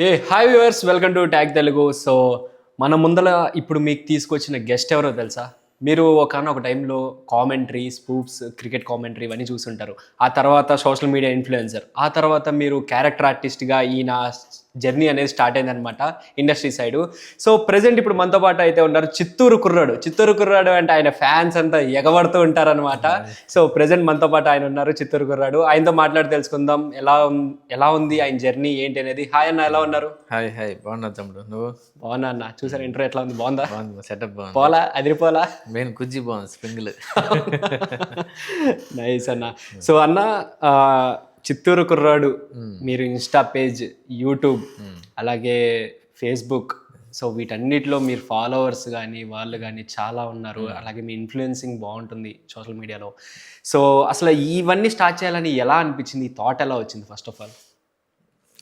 Hi viewers, welcome to tag Telugu. So మన ముందల ఇప్పుడు మీకు తీసుకొచ్చిన గెస్ట్ ఎవరో తెలుసా? మీరు ఒకానొక టైంలో కామెంటరీ, స్పూఫ్స్, క్రికెట్ కామెంటరీ ఇవన్నీ చూసుంటారు. ఆ తర్వాత సోషల్ మీడియా ఇన్‌ఫ్లుయెన్సర్. ఆ తర్వాత మీరు క్యారెక్టర్ ఆర్టిస్ట్‌గా ఈ నా జర్నీ అనేది స్టార్ట్ అయిందనమాట ఇండస్ట్రీ సైడు. సో ప్రెజెంట్ ఇప్పుడు మనతో పాటు అయితే ఉన్నారు చిత్తూరు కుర్రాడు. చిత్తూరు కుర్రాడు అంటే ఆయన ఫ్యాన్స్ అంతా ఎగబడుతూ ఉంటారనమాట. సో ప్రెజెంట్ మనతో పాటు ఆయన ఉన్నారు చిత్తూరు కుర్రాడు. ఆయనతో మాట్లాడి తెలుసుకుందాం ఎలా ఉంది ఆయన జర్నీ ఏంటి అనేది. హాయ్ అన్న, ఎలా ఉన్నారు? హాయ్ హాయ్ బాగున్నా తమ్ముడు. నువ్వు? బాగున్నా అన్న. చూసారు ఇంటర్వ్యూ ఎట్లా ఉంది? బాగుందా? బాగుంది, సెటప్ బాగుంది. పోలా అదిరిపోలా? మెయిన్ కుజ్జి బాగుంది, స్ప్రింగ్లు. నైస్ అన్న. సో అన్న, చిత్తూరు కుర్రాడు మీరు ఇన్స్టా పేజ్, యూట్యూబ్, అలాగే ఫేస్బుక్, సో వీటన్నిటిలో మీరు ఫాలోవర్స్ కానీ వాళ్ళు కానీ చాలా ఉన్నారు. అలాగే మీ ఇన్ఫ్లుయెన్సింగ్ బాగుంటుంది సోషల్ మీడియాలో. సో అసలు ఇవన్నీ స్టార్ట్ చేయాలని ఎలా అనిపించింది? ఈ థాట్ ఎలా వచ్చింది ఫస్ట్ ఆఫ్ ఆల్?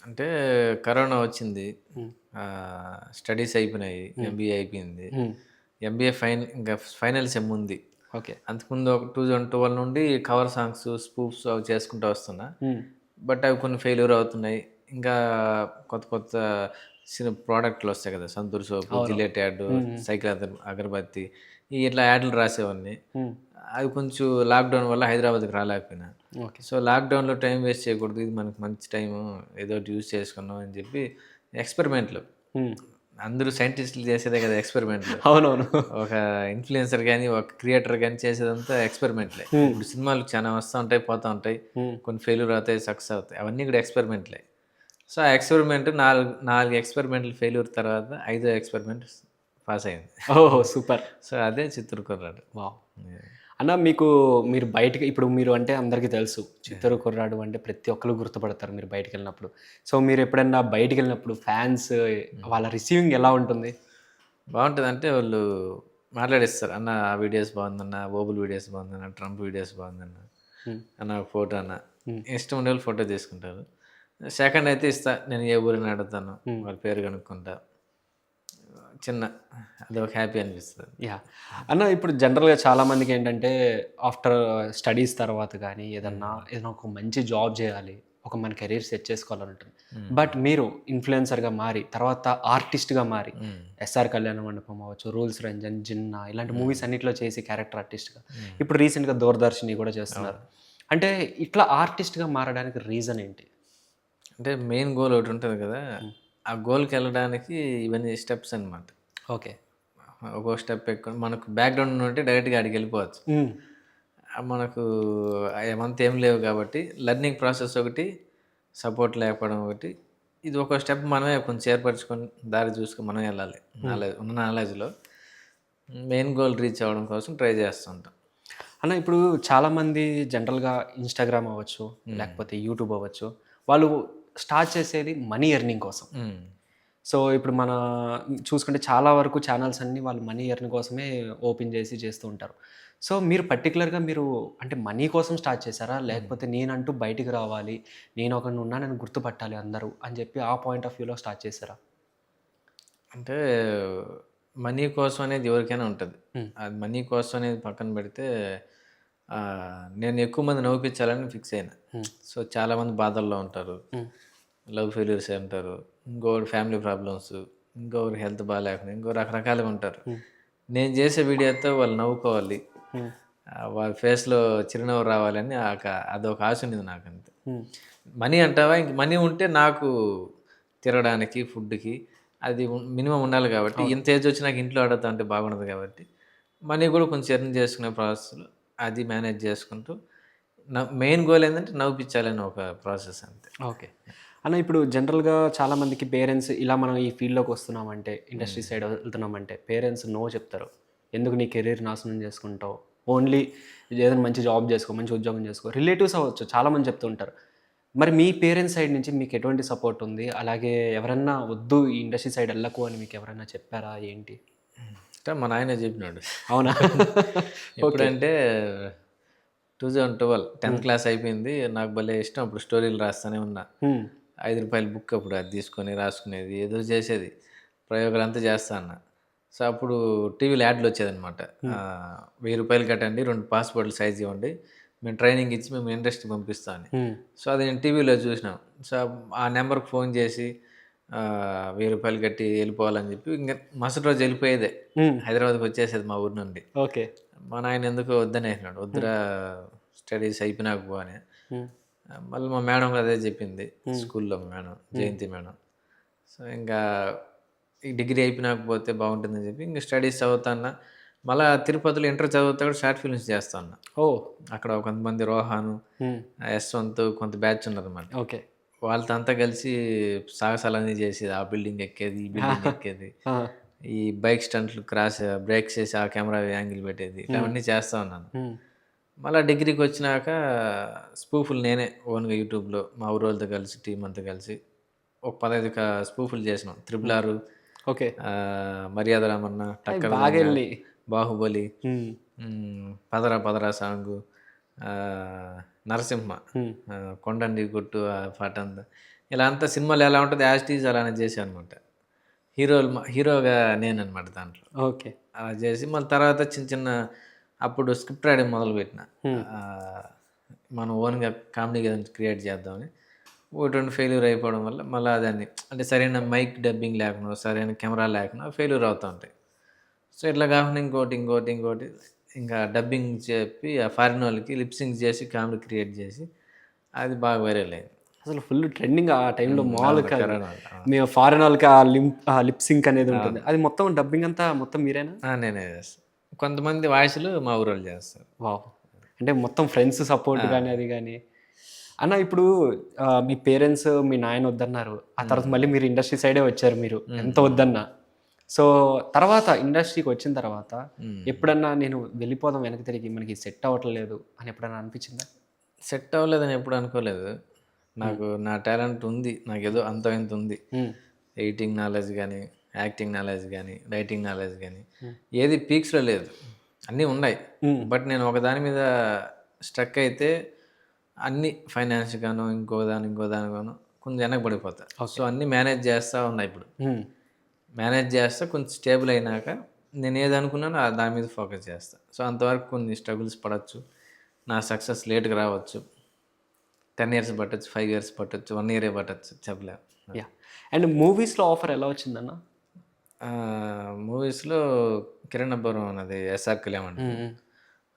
అంటే కరోనా వచ్చింది, స్టడీస్ అయిపోయినాయి, ఎంబీఏ అయిపోయింది. ఎంబీఏ ఇంకా ఫైనల్ సెమ్ ఉంది. ఓకే. అంతకుముందు ఒక 2012 నుండి కవర్ సాంగ్స్, స్పూఫ్స్ అవి చేసుకుంటూ వస్తున్నా. బట్ అవి కొన్ని ఫెయిల్యూర్ అవుతున్నాయి. ఇంకా కొత్త కొత్త ప్రోడక్ట్లు వస్తాయి కదా, సంతూర్ సోపు, జిల్లెట్ యాడ్, సైకిల్ అగరబత్తి, ఇట్లా యాడ్లు రాసేవాడిని. అది కొంచెం లాక్డౌన్ వల్ల హైదరాబాద్కి రాలేకపోయినా. సో లాక్డౌన్లో టైం వేస్ట్ చేయకూడదు, ఇది మనకు మంచి టైము, ఏదో ఒకటి యూజ్ చేసుకున్నాం అని చెప్పి ఎక్స్పెరిమెంట్లు, అందరూ సైంటిస్టులు చేసేదే కదా ఎక్స్పెరిమెంట్లు. అవునవును. ఒక ఇన్ఫ్లుయెన్సర్ కానీ ఒక క్రియేటర్ కానీ చేసేదంతా ఎక్స్పెరిమెంట్లే. ఇప్పుడు సినిమాలు చాలా వస్తూ ఉంటాయి, పోతూ ఉంటాయి, కొన్ని ఫెయిల్యూర్ అవుతాయి, సక్సెస్ అవుతాయి, అవన్నీ కూడా ఎక్స్పెరిమెంట్లే. సో ఆ ఎక్స్పెరిమెంట్ నాలుగు ఎక్స్పెరిమెంట్లు ఫెయిల్యూర్ తర్వాత 5వ ఎక్స్పెరిమెంట్ పాస్ అయింది. ఓహో సూపర్. సో అదే చిత్తూరు కుర్రాడు. వావ్ అన్న, మీరు బయటకి ఇప్పుడు మీరు అంటే అందరికీ తెలుసు, చిత్తూరు కుర్రాడు అంటే ప్రతి ఒక్కరు గుర్తుపడతారు మీరు బయటికి వెళ్ళినప్పుడు. సో మీరు ఎప్పుడైనా బయటికి వెళ్ళినప్పుడు ఫ్యాన్స్ వాళ్ళ రిసీవింగ్ ఎలా ఉంటుంది? బాగుంటుంది. అంటే వాళ్ళు మాట్లాడిస్తారు, అన్న ఆ వీడియోస్ బాగుందన్న, ఓబుల్ వీడియోస్ బాగుందన్న, ట్రంప్ వీడియోస్ బాగుందన్న, అన్న ఫోటో అన్న, ఇష్టం ఉండే వాళ్ళు ఫోటో తీసుకుంటారు. సెకండ్ అయితే ఇస్తా, నేను ఏ ఊరిని అడుగుతాను, వాళ్ళ పేరు కనుక్కుంటా, చిన్న అదొక హ్యాపీ అనిపిస్తుంది. యా అన్న, ఇప్పుడు జనరల్గా చాలామందికి ఏంటంటే ఆఫ్టర్ స్టడీస్ తర్వాత కానీ ఏదన్నా ఒక మంచి జాబ్ చేయాలి, ఒక మన కెరీర్ సెట్ చేసుకోవాలని ఉంటుంది. బట్ మీరు ఇన్ఫ్లుయెన్సర్గా మారి తర్వాత ఆర్టిస్ట్గా మారి ఎస్ఆర్ కళ్యాణ మండపం అవ్వచ్చు, రూల్స్ రంజన్, జిన్నా ఇలాంటి మూవీస్ అన్నింటిలో చేసి క్యారెక్టర్ ఆర్టిస్ట్గా, ఇప్పుడు రీసెంట్గా దూరదర్శిని కూడా చేస్తున్నారు. అంటే ఇట్లా ఆర్టిస్ట్గా మారడానికి రీజన్ ఏంటి? అంటే మెయిన్ గోల్ ఒకటి ఉంటుంది కదా, ఆ గోల్కి వెళ్ళడానికి ఇవన్నీ స్టెప్స్ అనమాట. ఓకే. ఒక్కో స్టెప్ ఎక్కువ మనకు బ్యాక్గ్రౌండ్ ఉంటే డైరెక్ట్గా ఆడికి వెళ్ళిపోవచ్చు. మనకు ఏమంత ఏం లేవు కాబట్టి లెర్నింగ్ ప్రాసెస్ ఒకటి, సపోర్ట్ లేకపోవడం ఒకటి, ఇది ఒక స్టెప్ మనమే కొంచెం ఏర్పరచుకొని దారి చూసుకొని మనం వెళ్ళాలి. ఉన్న నాలెడ్జ్లో మెయిన్ గోల్ రీచ్ అవ్వడం కోసం ట్రై చేస్తుంటాం. అన్న, ఇప్పుడు చాలామంది జనరల్గా ఇన్స్టాగ్రామ్ అవ్వచ్చు, లేకపోతే యూట్యూబ్ అవ్వచ్చు, వాళ్ళు స్టార్ట్ చేసేది మనీ ఎర్నింగ్ కోసం. సో ఇప్పుడు మన చూసుకుంటే చాలా వరకు ఛానల్స్ అన్నీ వాళ్ళు మనీ ఎర్నింగ్ కోసమే ఓపెన్ చేసి చేస్తూ ఉంటారు. సో మీరు పర్టికులర్గా మీరు అంటే మనీ కోసం స్టార్ట్ చేశారా? లేకపోతే నేనంటూ బయటికి రావాలి, నేను ఒకడిని ఉన్నానని గుర్తుపట్టాలి అందరూ అని చెప్పి ఆ పాయింట్ ఆఫ్ వ్యూలో స్టార్ట్ చేశారా? అంటే మనీ కోసం అనేది ఎవరికైనా ఉంటుంది. అది మనీ కోసం అనేది పక్కన పెడితే నేను ఎక్కువ మంది నవ్వుపించాలని ఫిక్స్ అయినా. సో చాలామంది బాధల్లో ఉంటారు, లవ్ ఫెయిల్యూర్స్ ఉంటారు, ఇంకొకటి ఫ్యామిలీ ప్రాబ్లమ్స్, ఇంకొకరు హెల్త్ బాగాలేకుండా, ఇంకో రకరకాలుగా ఉంటారు. నేను చేసే వీడియోతో వాళ్ళు నవ్వుకోవాలి, వాళ్ళ ఫేస్లో చిరునవ్వు రావాలని అదొక ఆశ ఉండేది నాకు. అంతే. మనీ అంటావా, ఇంక మనీ ఉంటే నాకు తిరగడానికి, ఫుడ్కి అది మినిమం ఉండాలి కాబట్టి, ఇంత ఏజ్ వచ్చి నాకు ఇంట్లో ఆడతా అంటే బాగుండదు కాబట్టి మనీ కూడా కొంచెం ఎర్న్ చేసుకునే ప్రాసెస్లో అది మేనేజ్ చేసుకుంటూ మెయిన్ గోల్ ఏంటంటే నవ్వుపించాలని ఒక ప్రాసెస్ అంతే. ఓకే అన్న, ఇప్పుడు జనరల్గా చాలామందికి పేరెంట్స్ ఇలా మనం ఈ ఫీల్డ్లోకి వస్తున్నామంటే, ఇండస్ట్రీ సైడ్ వెళ్తున్నామంటే పేరెంట్స్ నో చెప్తారు. ఎందుకు నీ కెరీర్ నాశనం చేసుకుంటావు, ఓన్లీ ఏదైనా మంచి జాబ్ చేసుకో, మంచి ఉద్యోగం చేసుకో. రిలేటివ్స్ అవ్వచ్చు, చాలామంది చెప్తూ ఉంటారు. మరి మీ పేరెంట్స్ సైడ్ నుంచి మీకు ఎటువంటి సపోర్ట్ ఉంది? అలాగే ఎవరన్నా వద్దు ఈ ఇండస్ట్రీ సైడ్ వెళ్ళకు అని మీకు ఎవరైనా చెప్పారా ఏంటి? అంటే మా నాయన చెప్పినాడు. అవునా? ఎప్పుడంటే 2012 10th క్లాస్ అయిపోయింది, నాకు భలే ఇష్టం. అప్పుడు స్టోరీలు రాస్తూనే ఉన్నా. ₹5 బుక్ అప్పుడు అది తీసుకొని రాసుకునేది, ఏదో చేసేది, ప్రయోగాలు అంతా చేస్తా అన్న. సో అప్పుడు టీవీలో యాడ్లు వచ్చేదనమాట, ₹1000 కట్టండి, 2 పాస్పోర్ట్లు సైజ్ ఇవ్వండి, మేము ట్రైనింగ్ ఇచ్చి మేము ఇండస్ట్రీ పంపిస్తామని. సో అది నేను టీవీలో చూసినాం. సో ఆ నెంబర్కి ఫోన్ చేసి రూ. 1000 కట్టి వెళ్ళిపోవాలని చెప్పి ఇంకా మరుసటి రోజు వెళ్ళిపోయేదే. హైదరాబాద్కి వచ్చేసేది మా ఊరి నుండి. ఓకే. మా నాయన ఎందుకో వద్దనేసినాడు. వద్దురా స్టడీస్ అయిపోయినాక పో అని. మళ్ళీ మా మేడం కూడా అదే చెప్పింది. స్కూల్లో మేడం జయంతి మేడం. సో ఇంకా ఈ డిగ్రీ అయిపోయినాక పోతే బాగుంటుందని చెప్పి ఇంకా స్టడీస్ చదువుతాన్నా. మళ్ళీ తిరుపతిలో ఇంటర్ చదువుతా కూడా షార్ట్ ఫిల్మ్స్ చేస్తా ఉన్నా. ఓ అక్కడ కొంతమంది రోహాను, యశ్వంత్ కొంత బ్యాచ్ ఉన్నదన్నమాట. ఓకే. వాళ్ళతో అంతా కలిసి సాహసాలన్నీ చేసేది. ఆ బిల్డింగ్ ఎక్కేది, ఈ బిల్డింగ్ ఎక్కేది, ఈ బైక్ స్టంట్లు బ్రేక్స్ చేసి ఆ కెమెరా యాంగిల్ పెట్టేది, ఇవన్నీ చేస్తూ ఉన్నాను. మళ్ళీ డిగ్రీకి వచ్చినాక స్పూఫులు నేనే ఓన్గా యూట్యూబ్లో మా ఊరు వాళ్ళతో కలిసి టీం అంతా కలిసి ఒక 15 స్పూఫులు చేసినాం. 6RR, okay. మర్యాద రామన్న, టక్కర్ బాగా దొంగ, వెళ్ళి బాహుబలి, పదరా పదరా సాంగు, నరసింహ, కొండండి గుట్టు ఆ పాట అంతా ఇలా అంతా సినిమాలు ఎలా ఉంటుంది యాజ్ టీజ్ అలానే చేశాను అనమాట. హీరోగా నేననమాట దాంట్లో. ఓకే. అలా చేసి మళ్ళీ తర్వాత చిన్న చిన్న అప్పుడు స్క్రిప్ట్ రాయడం మొదలుపెట్టిన. మనం ఓన్గా కామెడీ క్రియేట్ చేద్దామని. ఒకటి రెండు ఫెయిల్యూర్ అయిపోవడం వల్ల మళ్ళీ దాన్ని అంటే సరైన మైక్ డబ్బింగ్ లేకుండా, సరైన కెమెరా లేకుండా ఫెయిల్యూర్ అవుతూ ఉంటాయి. సో ఇట్లా కాకుండా ఇంకోటి ఇంకా డబ్బింగ్ చెప్పి ఆ ఫారిన్ వాళ్ళకి లిప్సింగ్ చేసి కామెడీ క్రియేట్ చేసి అది బాగా వైరల్ అయింది. అసలు ఫుల్ ట్రెండింగ్ ఆ టైంలో మామూలుగా కాదు. కరోనా మేము ఫారెన్ వాళ్ళకి ఆ లిప్ సింక్ అనేది ఉంటుంది. అది మొత్తం డబ్బింగ్ అంతా మొత్తం మీరేనా? నేనే చేస్తాను. కొంతమంది వాయిస్లు మా ఊరు వాళ్ళు చేస్తారు. వావ్! అంటే మొత్తం ఫ్రెండ్స్ సపోర్ట్ కానీ అది కానీ. అన్న ఇప్పుడు మీ పేరెంట్స్ మీ నాయన వద్దన్నారు. ఆ తర్వాత మళ్ళీ మీరు ఇండస్ట్రీ సైడే వచ్చారు మీరు ఎంత వద్దన్నా. సో తర్వాత ఇండస్ట్రీకి వచ్చిన తర్వాత ఎప్పుడన్నా నేను వెళ్ళిపోదాం వెనక్కి తిరిగి మనకి సెట్ అవ్వట్లేదు అని ఎప్పుడన్నా అనిపించిందా? సెట్ అవ్వలేదని ఎప్పుడు అనుకోలేదు. నాకు నా టాలెంట్ ఉంది. నాకు ఏదో అంత ఇంత ఉంది. ఎడిటింగ్ నాలెడ్జ్ కానీ, యాక్టింగ్ నాలెడ్జ్ కానీ, రైటింగ్ నాలెడ్జ్ కానీ ఏది పీక్స్లో లేదు. అన్నీ ఉన్నాయి. బట్ నేను ఒకదాని మీద స్ట్రక్ అయితే అన్నీ ఫైనాన్స్ గాను ఇంకో దానిగాను కొంచెం వెనకబడిపోతా. సో అన్నీ మేనేజ్ చేస్తూ ఉన్నా ఇప్పుడు. మేనేజ్ చేస్తా కొంచెం స్టేబుల్ అయినాక నేను ఏది అనుకున్నానో దాని మీద ఫోకస్ చేస్తా. సో అంతవరకు కొన్ని స్ట్రగుల్స్ పడవచ్చు. నా సక్సెస్ లేట్గా రావచ్చు. 10 years పట్టచ్చు, 5 years పట్టచ్చు, 1 year పట్టచ్చు, చెప్పలేము. యా. అండ్ మూవీస్లో ఆఫర్ ఎలా వచ్చిందన్న? మూవీస్లో కిరణ్ అబ్బవరం అన్నది ఎస్ఆర్ కళ్యాణ్.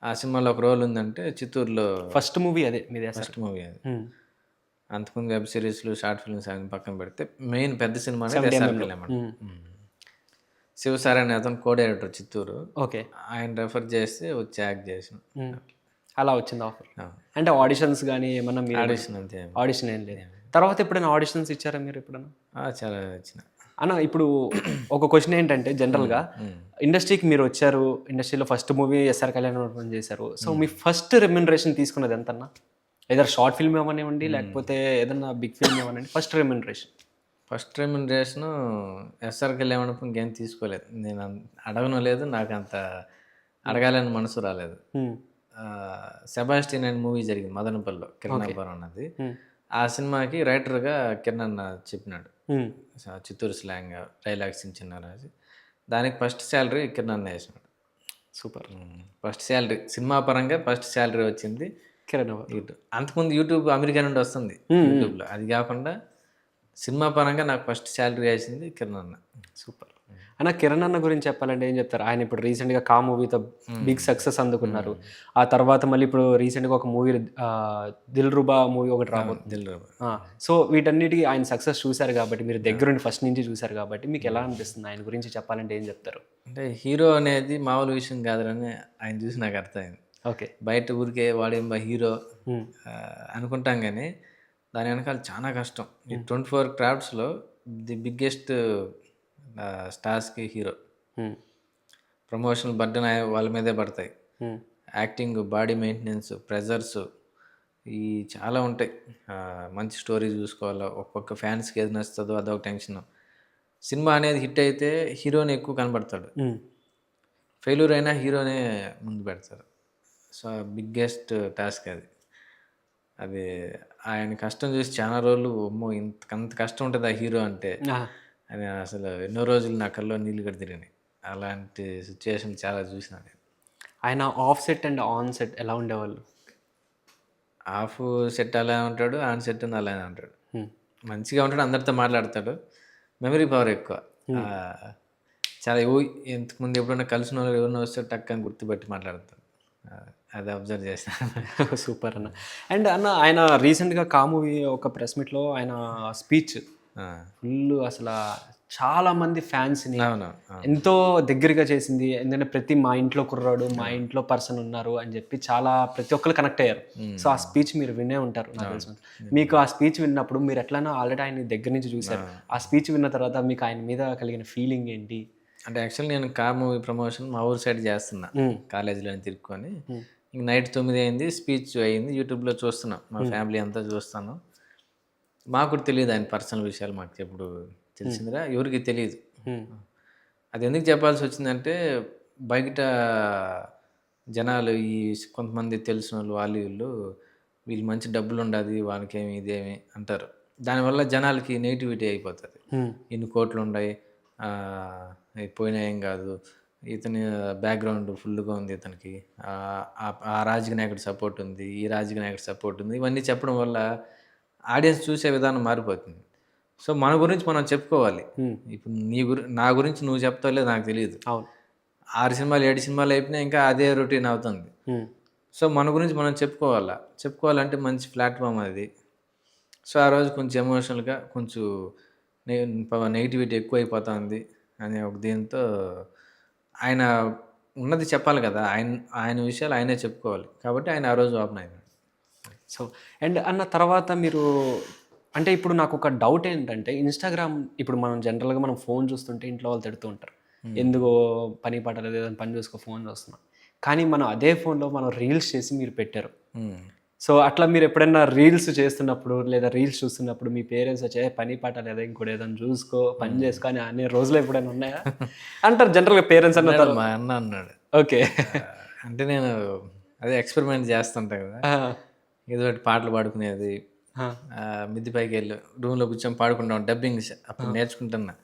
ఆ సినిమాలో ఒక రోల్ ఉందంటే చిత్తూరులో ఫస్ట్ మూవీ అదే మీది? ఫస్ట్ మూవీ అది. అంతకుముందు వెబ్ సిరీస్లు, షార్ట్ ఫిల్మ్స్ అవి పక్కన పెడితే మెయిన్ పెద్ద సినిమా అనేది ఎస్ఆర్ కళ్యాణ్. శివసారి అనే అతను కో డైరెక్టర్ చిత్తూరు. ఓకే. ఆయన రెఫర్ చేస్తే వచ్చి యాక్ట్ చేసిన. అలా వచ్చింది ఆఫర్. అంటే ఆడిషన్స్ కానీ ఏమన్నా? మీరు ఆడిషన్ అంతే. ఆడిషన్ ఏం లేదు. తర్వాత ఎప్పుడైనా ఆడిషన్స్ ఇచ్చారా మీరు ఎప్పుడైనా? చాలా వచ్చిన. అన్న ఇప్పుడు ఒక క్వశ్చన్ ఏంటంటే జనరల్గా ఇండస్ట్రీకి మీరు వచ్చారు, ఇండస్ట్రీలో ఫస్ట్ మూవీ ఎస్ఆర్ కళ్యాణ్ చేశారు. సో మీ ఫస్ట్ రెమ్యునరేషన్ తీసుకున్నది ఎంతన్నా? ఏదైనా షార్ట్ ఫిల్మ్ ఏమనివ్వండి లేకపోతే ఏదన్నా బిగ్ ఫిల్మ్ ఏమనండి, ఫస్ట్ రెమ్యునరేషన్ ఎస్ఆర్ కళ్యాణ్ ఇంకేం తీసుకోలేదు. నేను అడగను లేదు, నాకు అంత అడగాలని మనసు రాలేదు. సెబాస్టియన్ అనే మూవీ జరిగింది మదనపల్లిలో, కిరణ్ అబ్బవరం అన్నది. ఆ సినిమాకి రైటర్గా కిరణ్ అన్న చెప్పినాడు. చిత్తూరు స్లాంగ్ డైలాగ్స్ చిన్న రాసి దానికి ఫస్ట్ శాలరీ కిరణ్ అన్న వేసినాడు. సూపర్. ఫస్ట్ శాలరీ సినిమా పరంగా ఫస్ట్ శాలరీ వచ్చింది కిరణ్. యూట్యూబ్ అంతకుముందు యూట్యూబ్ అమెరికా నుండి వస్తుంది యూట్యూబ్లో. అది కాకుండా సినిమా పరంగా నాకు ఫస్ట్ శాలరీ వేసింది కిరణ్ అన్న. సూపర్ అన్న. కిరణ్ అన్న గురించి చెప్పాలంటే ఏం చెప్తారు? ఆయన ఇప్పుడు రీసెంట్గా కా మూవీతో బిగ్ సక్సెస్ అందుకున్నారు. ఆ తర్వాత మళ్ళీ ఇప్పుడు రీసెంట్గా ఒక మూవీ దిల్ రుబా మూవీ ఒకటి రాబోతుంది. సో వీటన్నిటికీ ఆయన సక్సెస్ చూశారు కాబట్టి, మీరు దగ్గరుండి ఫస్ట్ నుంచి చూశారు కాబట్టి మీకు ఎలా అనిపిస్తుంది? ఆయన గురించి చెప్పాలంటే ఏం చెప్తారు? అంటే హీరో అనేది మామూలు విషయం కాదని ఆయన చూసి నాకు అర్థమైంది. ఓకే. బయట ఊరికే వాడేంబా హీరో అనుకుంటాం కానీ దాని వెనకాల చాలా కష్టం. ఈ 24 క్రాఫ్ట్స్లో ది బిగ్గెస్ట్ స్టార్స్కి హీరో. ప్రమోషనల్ బర్డెన్ వాళ్ళ మీదే పడతాయి. యాక్టింగ్, బాడీ మెయింటెనెన్స్, ప్రెజర్స్ ఈ చాలా ఉంటాయి. మంచి స్టోరీ చూసుకోవాలా. ఒక్కొక్క ఫ్యాన్స్కి ఏది నచ్చుతుందో అదొక టెన్షన్. సినిమా అనేది హిట్ అయితే హీరోనే ఎక్కువ కనబడతాడు. ఫెయిల్యూర్ అయినా హీరోనే ముందు పెడతారు. సో బిగ్గెస్ట్ టాస్క్ అది. అది ఆయన కష్టం చూసి చాలా రోజులు అమ్మో అంత కష్టం ఉంటుంది ఆ హీరో అంటే అని అసలు ఎన్నో రోజులు నా కల్లో నీళ్ళు కూడా తిరిగినాయి. అలాంటి సిచ్యువేషన్ చాలా చూసినా నేను. ఆయన of set and on set ఎలా ఉండేవాళ్ళు? ఆఫ్ సెట్ అలా ఉంటాడు, ఆన్ సెట్ అలానే ఉంటాడు. మంచిగా ఉంటాడు, అందరితో మాట్లాడతాడు. మెమరీ పవర్ ఎక్కువ. ఆ, చాలా ఇంతకుముందు ఎప్పుడైనా కలిసిన వాళ్ళు ఎవరైనా వస్తే టక్ అని గుర్తుపెట్టి మాట్లాడతారు. ఆ, అది అబ్జర్వ్ చేస్తాను. సూపర్ అన్న. అండ్ అన్న ఆయన రీసెంట్గా మూవీ ఒక ప్రెస్ మీట్లో ఆయన స్పీచ్ ఫుల్ అసలు చాలా మంది ఫ్యాన్స్ని అవును. ఎంతో దగ్గరగా చేసింది. ఎందుకంటే ప్రతి మా ఇంట్లో కుర్రాడు, మా ఇంట్లో పర్సన్ ఉన్నారు అని చెప్పి చాలా ప్రతి ఒక్కరు కనెక్ట్ అయ్యారు. సో ఆ స్పీచ్ మీరు వినే ఉంటారు నాకు తెలుసు. మీకు ఆ స్పీచ్ విన్నప్పుడు మీరు ఎట్లైనా ఆల్రెడీ ఆయన దగ్గర నుంచి చూశారు. ఆ స్పీచ్ విన్న తర్వాత మీకు ఆయన మీద కలిగిన ఫీలింగ్ ఏంటి? అంటే యాక్చువల్లీ నేను మూవీ ప్రమోషన్ మా ఊరు సైడ్ చేస్తున్నా, కాలేజీలో తిరుక్కొని. ఇంక నైట్ 9 అయింది, స్పీచ్ అయింది, యూట్యూబ్లో చూస్తున్నాం, మా ఫ్యామిలీ అంతా చూస్తాను. మాకు కూడా తెలియదు ఆయన పర్సనల్ విషయాలు, మాకు ఎప్పుడు తెలిసిందిరా ఎవరికి తెలియదు. అది ఎందుకు చెప్పాల్సి వచ్చిందంటే బయట జనాలు ఈ కొంతమంది తెలిసిన వాళ్ళు వీళ్ళు మంచి డబ్బులు ఉండదు వాళ్ళకేమి ఇదేమి అంటారు. దానివల్ల జనాలకి నెగిటివిటీ అయిపోతుంది. ఇన్ని కోట్లు ఉన్నాయి, పోయినా ఏం కాదు, ఇతని బ్యాక్గ్రౌండ్ ఫుల్గా ఉంది, ఇతనికి ఆ రాజకీయ నాయకుడి సపోర్ట్ ఉంది, ఈ రాజకీయ నాయకుడి సపోర్ట్ ఉంది, ఇవన్నీ చెప్పడం వల్ల ఆడియన్స్ చూసే విధానం మారిపోతుంది. సో మన గురించి మనం చెప్పుకోవాలి. ఇప్పుడు నా గురించి నువ్వు చెప్తావు లేదు నాకు తెలియదు. 6 సినిమాలు 7 సినిమాలు అయిపోయినా ఇంకా అదే రొటీన్ అవుతుంది. సో మన గురించి మనం చెప్పుకోవాలంటే మంచి ప్లాట్ఫామ్ అది. సో ఆ రోజు కొంచెం ఎమోషనల్గా కొంచెం నెగిటివిటీ ఎక్కువైపోతుంది అనే ఒక దీంతో ఆయన ఉన్నది చెప్పాలి కదా, ఆయన విషయాలు ఆయనే చెప్పుకోవాలి కాబట్టి ఆయన ఆ రోజు ఓపెన్ అయినాడు. సో అండ్ అన్న తర్వాత మీరు అంటే ఇప్పుడు నాకు ఒక డౌట్ ఏంటంటే ఇన్స్టాగ్రామ్ ఇప్పుడు మనం జనరల్గా మనం ఫోన్ చూస్తుంటే ఇంట్లో వాళ్ళు తిడుతూ ఉంటారు, ఎందుకో పని పాట లేదు ఏదైనా పని చూసుకో ఫోన్ చూస్తున్నాం. కానీ మనం అదే ఫోన్లో మనం రీల్స్ చేసి మీరు పెట్టారు. సో అట్లా మీరు ఎప్పుడైనా రీల్స్ చేస్తున్నప్పుడు లేదా రీల్స్ చూస్తున్నప్పుడు మీ పేరెంట్స్ వచ్చే పని పాట లేదా ఇంకోటి ఏదైనా చూసుకో పని చేసుకో అని అనే రోజులు ఎప్పుడైనా ఉన్నాయా అంటారు జనరల్గా పేరెంట్స్ అన్నారు. మా అన్న అన్నాడు. ఓకే. అంటే నేను అదే ఎక్స్పెరిమెంట్ చేస్తుంటా కదా, ఏదో ఒకటి పాటలు పాడుకునేది, మిద్ది పైకి వెళ్ళి రూమ్లో కూర్చొని పాడుకుంటాం, డబ్బింగ్ అప్పుడు నేర్చుకుంటున్నా,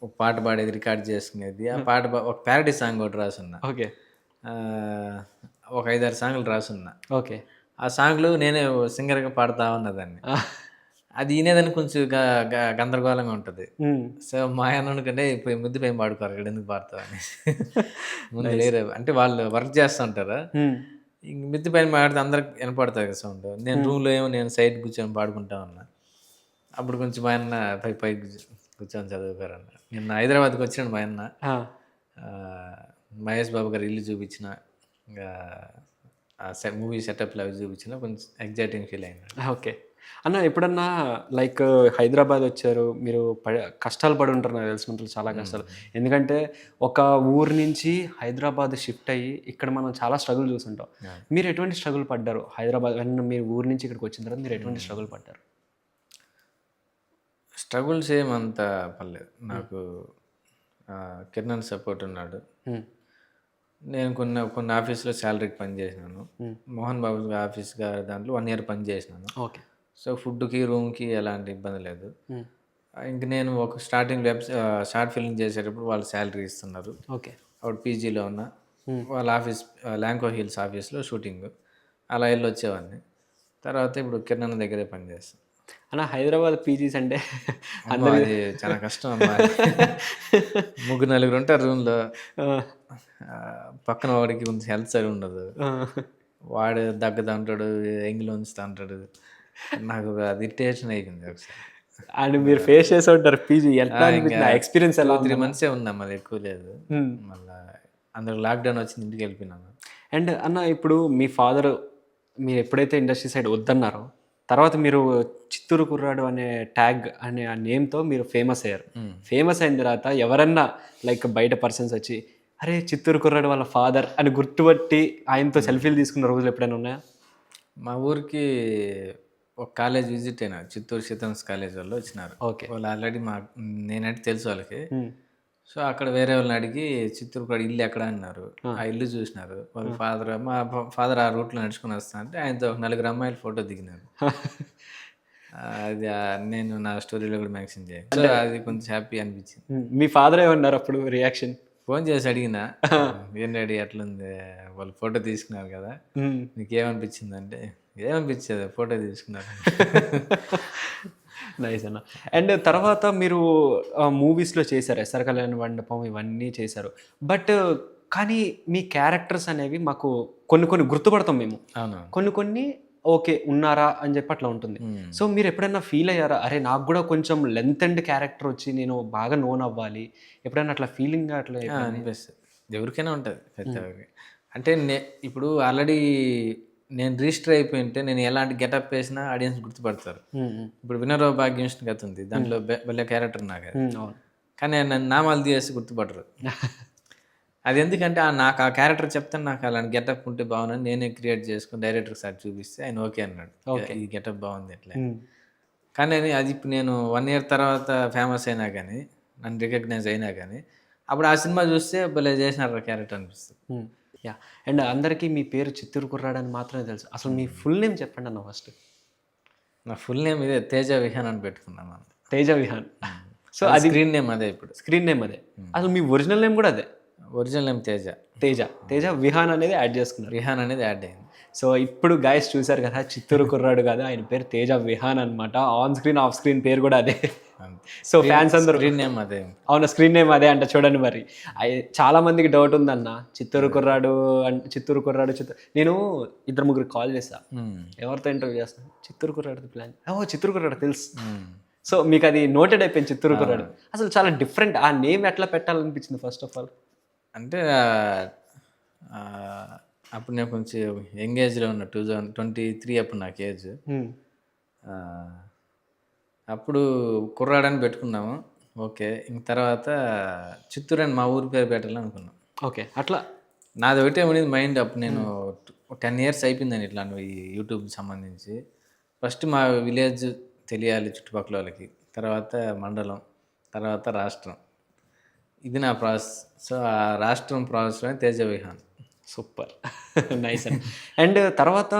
ఒక పాట పాడేది రికార్డ్ చేసుకునేది. ఆ పాట ఒక ప్యారడీ సాంగ్ ఒకటి రాసున్నా. ఓకే. ఒక 5-6 సాంగ్లు రాసున్నా. ఓకే. ఆ సాంగ్లు నేనే సింగర్గా పాడుతా ఉన్నదాన్ని. అది వినేదాన్ని కొంచెం గందరగోళంగా ఉంటుంది. సో మా ఆయన అనుకుంటే ఇప్పుడు ముద్దు పైన పాడుకోరు ఇక్కడ ఎందుకు పాడతావు అని ముందు లేరు, అంటే వాళ్ళు వర్క్ చేస్తుంటారా, ఇంక మిద్ది పైన పాడితే అందరికి వినపడతాయి కదా సౌండ్. నేను రూమ్లో ఏమో నేను సైడ్ కూర్చొని పాడుకుంటా ఉన్నా. అప్పుడు కొంచెం మా అన్న పై కూర్చొని చదువుకోరన్న. నిన్న హైదరాబాద్కి వచ్చినాడు మా అన్న, మహేష్ బాబు గారు ఇల్లు చూపించిన, ఇంకా మూవీ సెటప్లు అవి చూపించిన, కొంచెం ఎగ్జైటింగ్ ఫీల్ అయినాడు. ఓకే అన్న. ఎప్పుడన్నా లైక్ హైదరాబాద్ వచ్చారు, మీరు కష్టాలు పడి ఉంటారు నాకు తెలిసినంతలో, చాలా కష్టాలు. ఎందుకంటే ఒక ఊరు నుంచి హైదరాబాద్ షిఫ్ట్ అయ్యి ఇక్కడ మనం చాలా స్ట్రగుల్ చూస్తుంటాం. మీరు ఎటువంటి స్ట్రగుల్ పడ్డారు హైదరాబాద్ మీరు ఊరు నుంచి ఇక్కడికి వచ్చిన తర్వాత మీరు ఎటువంటి స్ట్రగుల్ పడ్డారు? స్ట్రగుల్స్ ఏమంత పర్లేదు నాకు. కిరణ్ సపోర్ట్ ఉన్నాడు. నేను కొన్ని ఆఫీస్లో శాలరీకి పనిచేసినాను. మోహన్ బాబు ఆఫీస్ గారి దాంట్లో 1 year పనిచేసినాను. ఓకే. సో ఫుడ్కి రూమ్కి ఎలాంటి ఇబ్బంది లేదు. ఇంక నేను ఒక స్టార్టింగ్ షార్ట్ ఫిల్మ్ చేసేటప్పుడు వాళ్ళు శాలరీ ఇస్తున్నారు. ఓకే. అప్పుడు పీజీలో ఉన్న వాళ్ళ ఆఫీస్ ల్యాంకో హిల్స్ ఆఫీస్లో షూటింగ్, అలా వెళ్ళి వచ్చేవాడిని. తర్వాత ఇప్పుడు కిరణ్ దగ్గరే పనిచేస్తాను. అన్న హైదరాబాద్ పీజీస్ అంటే అది చాలా కష్టం అమ్మా. 3-4 ఉంటారు రూమ్లో, పక్కన వాడికి కొంచెం హెల్త్ సరి ఉండదు, వాడు దగ్గదా అంటాడు, ఎంగిలో ఉంచుతా అంటాడు. నాకు అది ఇరిటేషన్ అయిపోయింది ఒకసారి. అండ్ మీరు ఫేస్ చేసి ఉంటారు పీజీ, ఎక్స్పీరియన్స్ ఎలా? 3 months ఉన్నా, మరి ఎక్కువ లేదు. మళ్ళీ అందరూ లాక్డౌన్ వచ్చింది, ఇంటికి వెళ్ళిపోయినాను. అండ్ అన్న ఇప్పుడు మీ ఫాదర్ మీరు ఎప్పుడైతే ఇండస్ట్రీ సైడ్ వద్దన్నారో తర్వాత మీరు చిత్తూరు కుర్రాడు అనే ట్యాగ్ అనే ఆ నేమ్తో మీరు ఫేమస్ అయ్యారు. ఫేమస్ అయిన తర్వాత ఎవరన్నా లైక్ బయట పర్సన్స్ వచ్చి అరే చిత్తూరు కుర్రాడు వాళ్ళ ఫాదర్ అని గుర్తుపట్టి ఆయనతో సెల్ఫీలు తీసుకున్న రోజులు ఎప్పుడైనా ఉన్నాయా? మా ఊరికి ఒక కాలేజ్ విజిట్ అయినా, చిత్తూరు సీతమ్స్ కాలేజ్ వాళ్ళు వచ్చినారు. ఓకే. వాళ్ళు ఆల్రెడీ నేనంటే తెలుసు వాళ్ళకి. సో అక్కడ వేరే వాళ్ళని అడిగి చిత్తూరు కూడా ఇల్లు ఎక్కడ అన్నారు. ఆ ఇల్లు చూసినారు. వాళ్ళ మా ఫాదర్ ఆ రూట్లో నడుచుకుని వస్తా అంటే ఆయనతో ఒక 4 అమ్మాయిలు ఫోటో దిగినారు. అది నేను నా స్టోరీలో కూడా మెన్షన్ చేయాలి. సో అది కొంచెం హ్యాపీ అనిపించింది. మీ ఫాదర్ ఏమన్నారు అప్పుడు రియాక్షన్? ఫోన్ చేసి అడిగినా, ఏం డాడీ అట్లుంది, వాళ్ళు ఫోటో తీసుకున్నారు కదా, నీకు ఏమనిపించింది అంటే, ఏమనిపించేది ఫోటో తీసుకున్నారు. నైస్ అన్న. అండ్ తర్వాత మీరు మూవీస్లో చేశారు, ఎస్ఆర్ కళ్యాణ మండపం ఇవన్నీ చేశారు. బట్ కానీ మీ క్యారెక్టర్స్ అనేవి మాకు కొన్ని కొన్ని గుర్తుపడతాం మేము, అవును. కొన్ని కొన్ని ఓకే ఉన్నారా అని చెప్పి అట్లా ఉంటుంది. సో మీరు ఎప్పుడైనా ఫీల్ అయ్యారా, అరే నాకు కూడా కొంచెం లెంత్ అండ్ క్యారెక్టర్ వచ్చి నేను బాగా నోన్ అవ్వాలి, ఎప్పుడైనా అట్లా ఫీలింగ్ అట్లా అనిపిస్తుంది, ఎవరికైనా ఉంటుంది ప్రతి ఒక్కరికి. అంటే ఇప్పుడు ఆల్రెడీ నేను రిజిస్టర్ అయిపోయి ఉంటే నేను ఎలాంటి గెటప్ వేసినా ఆడియన్స్ గుర్తుపడతారు. ఇప్పుడు వినరో భాగ్యవిష్ణు కథ ఉంది, దాంట్లో భలే క్యారెక్టర్ నాకు అది. అవును. కానీ నన్ను నామాలు తీసి గుర్తుపడరు. అది ఎందుకంటే నాకు ఆ క్యారెక్టర్ చెప్తే నాకు అలాంటి గెటప్ ఉంటే బాగుందని నేనే క్రియేట్ చేసుకుని డైరెక్టర్ సార్ చూపిస్తే ఆయన ఓకే అన్నాడు, ఈ గెటప్ బాగుంది ఎట్లా. కానీ అది ఇప్పుడు నేను 1 year తర్వాత ఫేమస్ అయినా కానీ, నన్ను రికగ్నైజ్ అయినా కానీ, అప్పుడు ఆ సినిమా చూస్తే భలే చేసినారు క్యారెక్టర్ అనిపిస్తుంది. యా. అండ్ అందరికీ మీ పేరు చిత్తూరు కుర్రాడు అని మాత్రమే తెలుసు, అసలు మీ ఫుల్ నేమ్ చెప్పండి అన్న ఫస్ట్. నా ఫుల్ నేమ్ ఇదే, తేజ విహాన్ అని పెట్టుకున్నాం మనం. తేజ విహాన్. సో అది స్క్రీన్ నేమ్ అదే, ఇప్పుడు స్క్రీన్ నేమ్ అదే. అసలు మీ ఒరిజినల్ నేమ్ కూడా అదే? Original name Teja. తేజ విహాన్ అనేది యాడ్ చేసుకున్నారు. విహాన్ అనేది యాడ్ అయింది. సో ఇప్పుడు గైస్ చూసారు కదా, చిత్తూరు కుర్రాడు కాదు, ఆయన పేరు తేజ విహాన్ అనమాట. ఆన్ స్క్రీన్ ఆఫ్ స్క్రీన్ పేరు కూడా అదే. సో ఫ్యాన్స్ అందరూ స్క్రీన్ నేమ్ అదే. అవునా, స్క్రీన్ నేమ్ అదే అంట. చూడండి మరి, చాలా మందికి డౌట్ ఉందన్న, చిత్తూరు కుర్రాడు చిత్తూరు నేను 2-3 కాల్ చేస్తా, ఎవరితో ఇంటర్వ్యూ చేస్తాను, చిత్తూరు కుర్రాడు ప్లాన్, చిత్తూరు కుర్రాడు తెలుసు. సో మీకు అది నోటెడ్ అయిపోయింది, చిత్తూరు కుర్రాడు. అసలు చాలా డిఫరెంట్, ఆ నేమ్ ఎట్లా పెట్టాలనిపించింది ఫస్ట్ ఆఫ్ ఆల్? అంటే అప్పుడు నేను కొంచెం యంగ్ ఏజ్లో ఉన్నా, 2023 అప్పుడు నాకు ఏజ్. అప్పుడు కుర్రాడని పెట్టుకున్నాము. ఓకే, ఇంక తర్వాత చిత్తూరు అని మా ఊరి పేరు పెట్టాలనుకున్నాం. ఓకే, అట్లా నాది ఒకటే ఉండింది మైండ్. అప్పుడు నేను 10 years అయిపోయిందని ఇట్లా ఈ యూట్యూబ్ సంబంధించి. ఫస్ట్ మా విలేజ్ తెలియాలి చుట్టుపక్కల వాళ్ళకి, తర్వాత మండలం, తర్వాత రాష్ట్రం. ఇది నా ప్రాసెస్. సో ఆ రాష్ట్రం ప్రాసెస్లోనే తేజ విహాన్. సూపర్, నైస్ అండి. అండ్ తర్వాత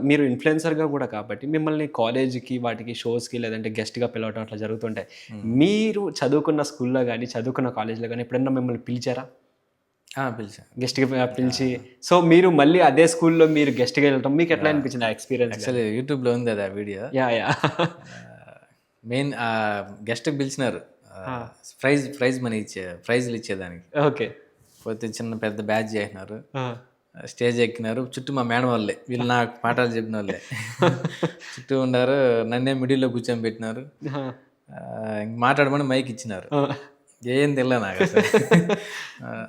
మీరు ఇన్ఫ్లుయెన్సర్గా కూడా కాబట్టి మిమ్మల్ని కాలేజీకి వాటికి షోస్కి లేదంటే గెస్ట్గా పిలవటం అట్లా జరుగుతుంటాయి. మీరు చదువుకున్న స్కూల్లో కానీ చదువుకున్న కాలేజ్లో కానీ ఎప్పుడైనా మిమ్మల్ని పిలిచారా? పిలిచాను, గెస్ట్గా పిలిచి. సో మీరు మళ్ళీ అదే స్కూల్లో మీరు గెస్ట్గా వెళ్ళటం మీకు ఎట్లా అనిపించింది ఆ ఎక్స్పీరియన్స్? యాక్చువల్లీ యూట్యూబ్లో ఉంది అది ఆ వీడియో. యా. మెయిన్ గెస్ట్కి పిలిచినారు, ప్రైజ్ మనీ ప్రైజ్లు ఇచ్చేదానికి. ఓకే. పోతే చిన్న పెద్ద బ్యాచ్ చేసినారు, స్టేజ్ ఎక్కినారు. చుట్టూ మా మేడం వాళ్ళే, వీళ్ళు నాకు పాఠాలు చెప్పిన వాళ్ళే చుట్టూ ఉన్నారు. నన్నే మిడిల్లో కూర్చొని పెట్టినారు. ఇంక మాట్లాడమని మైక్ ఇచ్చినారు. ఏం తెలియదు నాకు అసలు.